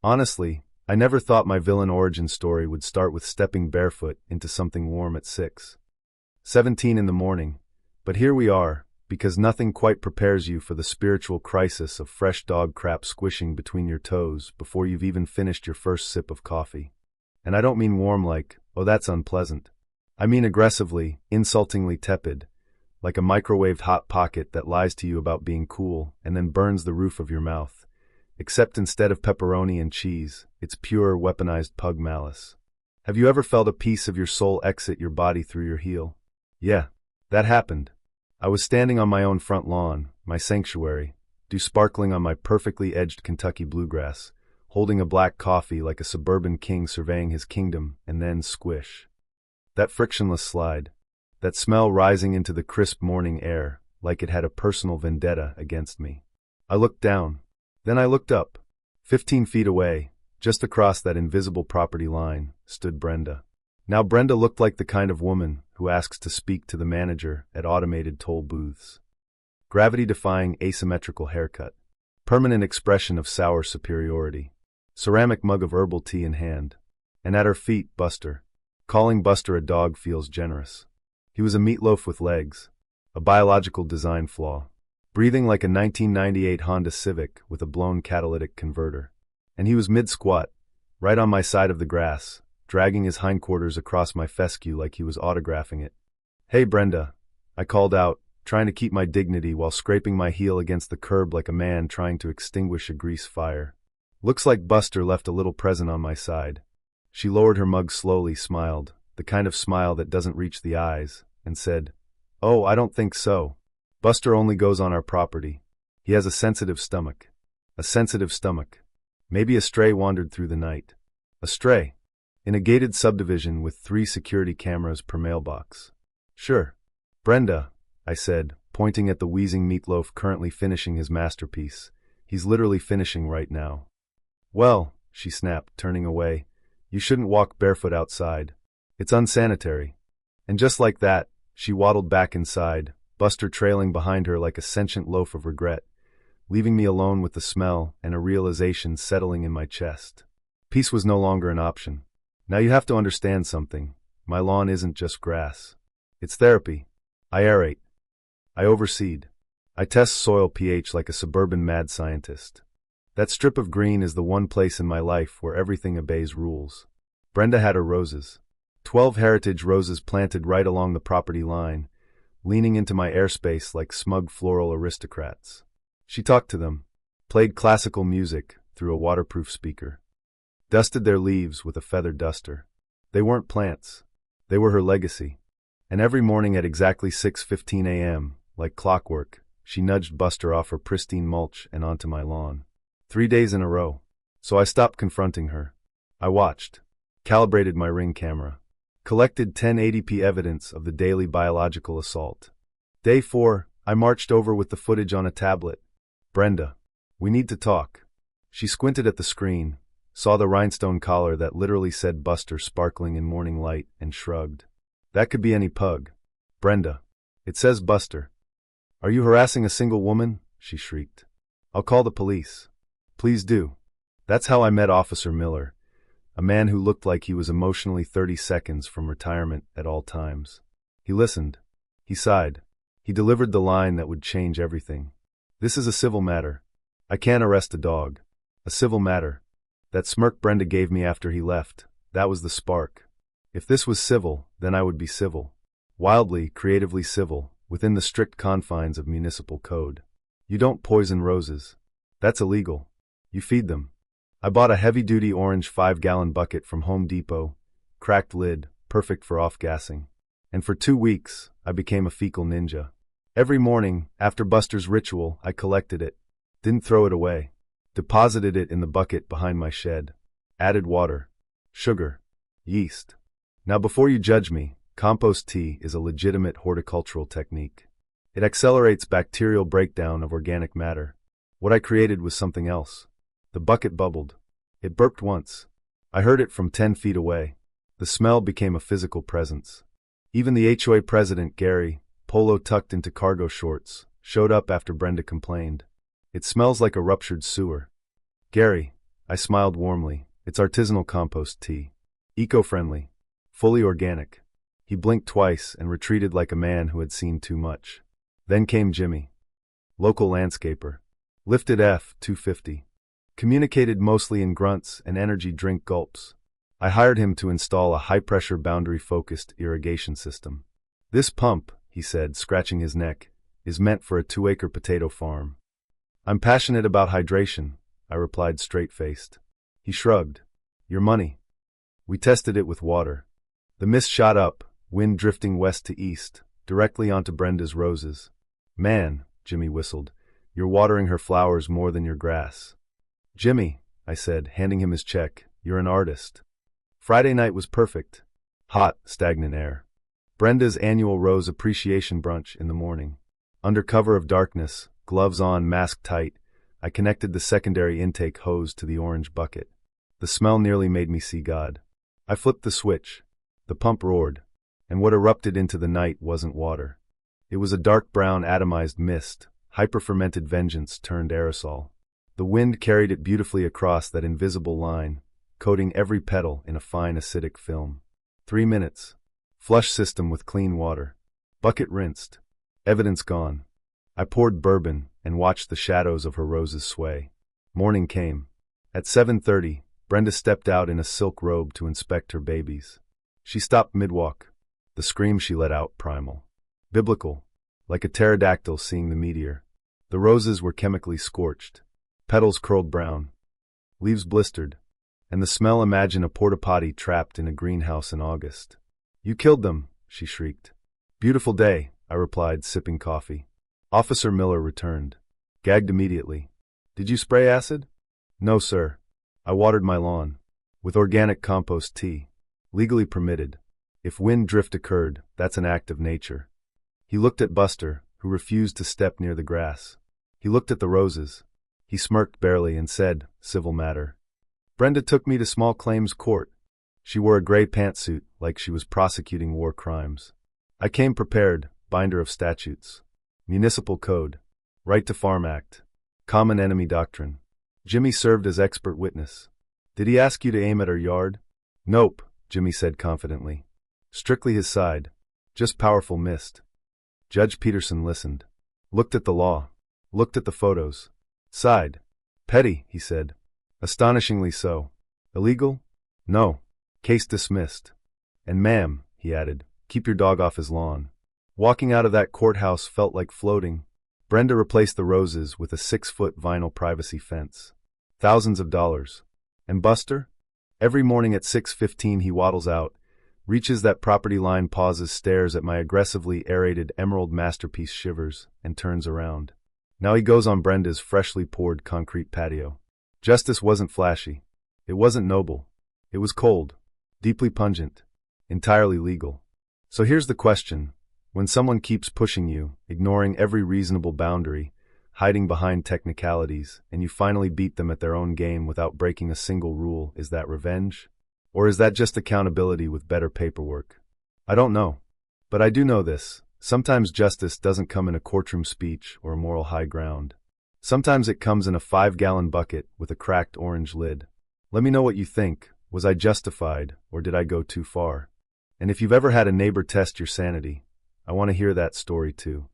Honestly, I never thought my villain origin story would start with stepping barefoot into something warm at 6:17 in the morning, but here we are, because nothing quite prepares you for the spiritual crisis of fresh dog crap squishing between your toes before you've even finished your first sip of coffee. And I don't mean warm like, oh that's unpleasant. I mean aggressively, insultingly tepid, like a microwaved hot pocket that lies to you about being cool and then burns the roof of your mouth. Except instead of pepperoni and cheese, it's pure weaponized pug malice. Have you ever felt a piece of your soul exit your body through your heel? Yeah, that happened. I was standing on my own front lawn, my sanctuary, dew sparkling on my perfectly edged Kentucky bluegrass, holding a black coffee like a suburban king surveying his kingdom, and then squish. That frictionless slide, that smell rising into the crisp morning air, like it had a personal vendetta against me. I looked down. Then I looked up. 15 feet away, just across that invisible property line, stood Brenda. Now Brenda looked like the kind of woman who asks to speak to the manager at automated toll booths. Gravity-defying asymmetrical haircut. Permanent expression of sour superiority. Ceramic mug of herbal tea in hand. And at her feet, Buster. Calling Buster a dog feels generous. He was a meatloaf with legs. A biological design flaw. Breathing like a 1998 Honda Civic with a blown catalytic converter. And he was mid-squat, right on my side of the grass, dragging his hindquarters across my fescue like he was autographing it. "Hey Brenda," I called out, trying to keep my dignity while scraping my heel against the curb like a man trying to extinguish a grease fire. "Looks like Buster left a little present on my side." She lowered her mug slowly, smiled, the kind of smile that doesn't reach the eyes, and said, "Oh, I don't think so. Buster only goes on our property. He has a sensitive stomach." A sensitive stomach. Maybe a stray wandered through the night. A stray. In a gated subdivision with 3 security cameras per mailbox. "Sure. Brenda," I said, pointing at the wheezing meatloaf currently finishing his masterpiece. "He's literally finishing right now." "Well," she snapped, turning away, "you shouldn't walk barefoot outside. It's unsanitary." And just like that, she waddled back inside, Buster trailing behind her like a sentient loaf of regret, leaving me alone with the smell and a realization settling in my chest. Peace was no longer an option. Now you have to understand something. My lawn isn't just grass. It's therapy. I aerate. I overseed. I test soil pH like a suburban mad scientist. That strip of green is the one place in my life where everything obeys rules. Brenda had her roses. 12 heritage roses planted right along the property line, leaning into my airspace like smug floral aristocrats. She talked to them, played classical music through a waterproof speaker, dusted their leaves with a feather duster. They weren't plants. They were her legacy. And every morning at exactly 6:15 a.m., like clockwork, she nudged Buster off her pristine mulch and onto my lawn. 3 days in a row. So I stopped confronting her. I watched, calibrated my Ring camera, collected 1080p evidence of the daily biological assault. Day 4, I marched over with the footage on a tablet. "Brenda, we need to talk." She squinted at the screen, saw the rhinestone collar that literally said Buster sparkling in morning light, and shrugged. "That could be any pug. Brenda, it says Buster." "Are you harassing a single woman?" she shrieked. "I'll call the police." "Please do." That's how I met Officer Miller, a man who looked like he was emotionally 30 seconds from retirement at all times. He listened. He sighed. He delivered the line that would change everything. "This is a civil matter. I can't arrest a dog. A civil matter." That smirk Brenda gave me after he left, that was the spark. If this was civil, then I would be civil. Wildly, creatively civil, within the strict confines of municipal code. You don't poison roses. That's illegal. You feed them. I bought a heavy-duty orange 5-gallon bucket from Home Depot, cracked lid, perfect for off-gassing. And for 2 weeks, I became a fecal ninja. Every morning, after Buster's ritual, I collected it. Didn't throw it away. Deposited it in the bucket behind my shed. Added water, sugar, yeast. Now before you judge me, compost tea is a legitimate horticultural technique. It accelerates bacterial breakdown of organic matter. What I created was something else. The bucket bubbled. It burped once. I heard it from 10 feet away. The smell became a physical presence. Even the HOA president, Gary, polo tucked into cargo shorts, showed up after Brenda complained. "It smells like a ruptured sewer." "Gary," I smiled warmly. It's artisanal compost tea. Eco-friendly. Fully organic. He blinked twice and retreated like a man who had seen too much. Then came Jimmy. Local landscaper. Lifted F-250. Communicated mostly in grunts and energy drink gulps. I hired him to install a high-pressure boundary-focused irrigation system. This pump, he said, scratching his neck, is meant for a 2-acre potato farm. I'm passionate about hydration, I replied straight-faced. He shrugged. Your money. We tested it with water. The mist shot up, wind drifting west to east, directly onto Brenda's roses. Man, Jimmy whistled, you're watering her flowers more than your grass. Jimmy, I said, handing him his check, you're an artist. Friday night was perfect. Hot, stagnant air. Brenda's annual rose appreciation brunch in the morning. Under cover of darkness, gloves on, mask tight, I connected the secondary intake hose to the orange bucket. The smell nearly made me see God. I flipped the switch. The pump roared, and what erupted into the night wasn't water. It was a dark brown atomized mist, hyper-fermented vengeance turned aerosol. The wind carried it beautifully across that invisible line, coating every petal in a fine acidic film. 3 minutes. Flush system with clean water. Bucket rinsed. Evidence gone. I poured bourbon and watched the shadows of her roses sway. Morning came. At 7:30, Brenda stepped out in a silk robe to inspect her babies. She stopped mid-walk. The scream she let out primal. Biblical. Like a pterodactyl seeing the meteor. The roses were chemically scorched. Petals curled brown. Leaves blistered. And the smell, imagine a porta-potty trapped in a greenhouse in August. You killed them, she shrieked. Beautiful day, I replied, sipping coffee. Officer Miller returned. Gagged immediately. Did you spray acid? No, sir. I watered my lawn. With organic compost tea. Legally permitted. If wind drift occurred, that's an act of nature. He looked at Buster, who refused to step near the grass. He looked at the roses. He smirked barely and said, civil matter. Brenda took me to small claims court. She wore a gray pantsuit, like she was prosecuting war crimes. I came prepared, binder of statutes. Municipal Code. Right to Farm Act. Common Enemy Doctrine. Jimmy served as expert witness. Did he ask you to aim at her yard? Nope, Jimmy said confidently. Strictly his side. Just powerful mist. Judge Peterson listened. Looked at the law. Looked at the photos. Sighed. Petty, he said. Astonishingly so. Illegal? No. Case dismissed. And ma'am, he added, keep your dog off his lawn. Walking out of that courthouse felt like floating. Brenda replaced the roses with a 6-foot vinyl privacy fence. Thousands of dollars. And Buster? Every morning at 6:15 he waddles out, reaches that property line, pauses, stares at my aggressively aerated emerald masterpiece, shivers, and turns around. Now he goes on Brenda's freshly poured concrete patio. Justice wasn't flashy. It wasn't noble. It was cold. Deeply pungent. Entirely legal. So here's the question. When someone keeps pushing you, ignoring every reasonable boundary, hiding behind technicalities, and you finally beat them at their own game without breaking a single rule, is that revenge? Or is that just accountability with better paperwork? I don't know. But I do know this. Sometimes justice doesn't come in a courtroom speech or a moral high ground. Sometimes it comes in a 5-gallon bucket with a cracked orange lid. Let me know what you think. Was I justified, or did I go too far? And if you've ever had a neighbor test your sanity, I want to hear that story too.